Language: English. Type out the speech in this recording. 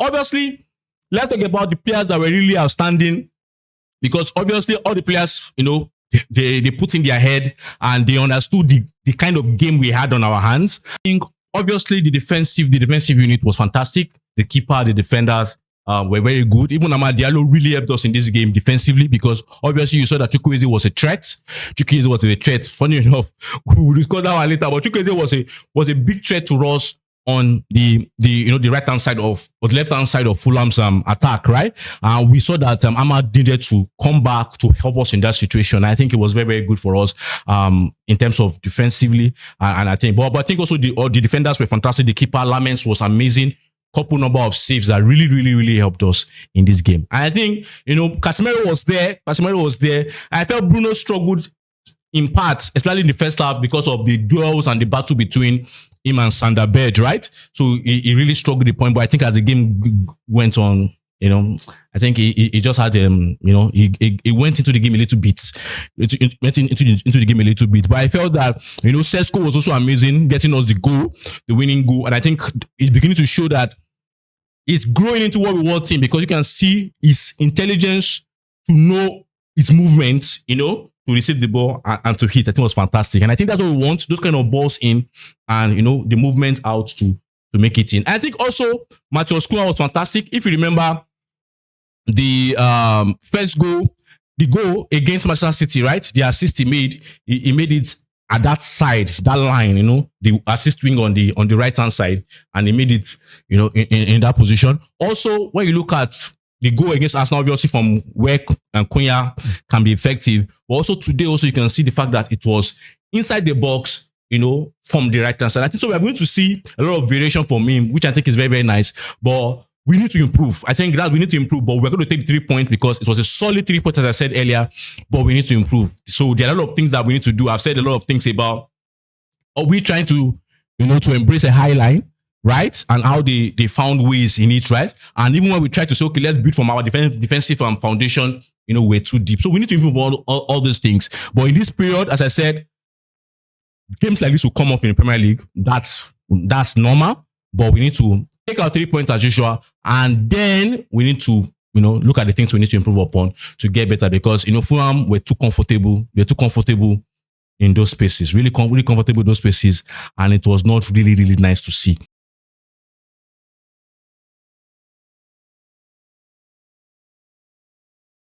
obviously, let's talk about the players that were really outstanding, because obviously all the players, they put in their head and they understood the kind of game we had on our hands. I think obviously the defensive unit was fantastic. The keeper, the defenders were very good. Even Amad Diallo really helped us in this game defensively, because obviously you saw that Chukwueze was a threat. Chukwueze was a threat. Funny enough, we will discuss that one later, but Chukwueze was a big threat to us on the right hand side of, or the left hand side of Fulham's attack, right? We saw that Amad needed to come back to help us in that situation. I think it was very, very good for us in terms of defensively, and I think, but I think also the defenders were fantastic. The keeper Lamens was amazing. Couple number of saves that really, really, really helped us in this game. And I think Casemiro was there. I felt Bruno struggled in parts, especially in the first half, because of the duels and the battle between him and Sander Berge, right? So he really struggled the point. But I think as the game went on, I think he just had he went into the game a little bit. Went into the game a little bit. But I felt that Sesko was also amazing, getting us the goal, the winning goal. And I think it's beginning to show that he's growing into what we want him, because you can see his intelligence to know his movement, to receive the ball and to hit. I think it was fantastic. And I think that's what we want, those kind of balls in, and the movement out to make it in. And I think also Matheus Cunha was fantastic. If you remember the first goal, the goal against Manchester City, right? The assist he made it at that side, that line, the assist wing on the right hand side, and he made it, in that position. Also, when you look at the goal against Arsenal, obviously from where Cunha can be effective, but also today, also you can see the fact that it was inside the box, from the right hand side. I think so. We are going to see a lot of variation from him, which I think is very, very nice. But we need to improve. I think that we need to improve, but we're going to take 3 points because it was a solid 3 points, as I said earlier, but we need to improve. So there are a lot of things that we need to do. I've said a lot of things about, are we trying to, to embrace a high line, right? And how they found ways in it, right? And even when we try to say, okay, let's build from our defensive foundation, we're too deep. So we need to improve all those things. But in this period, as I said, games like this will come up in the Premier League. That's normal, but we need to take our 3 points as usual, and then we need to, look at the things we need to improve upon to get better, because, Fulham were too comfortable. They're too comfortable in those spaces, really comfortable in those spaces, and it was not really, really nice to see.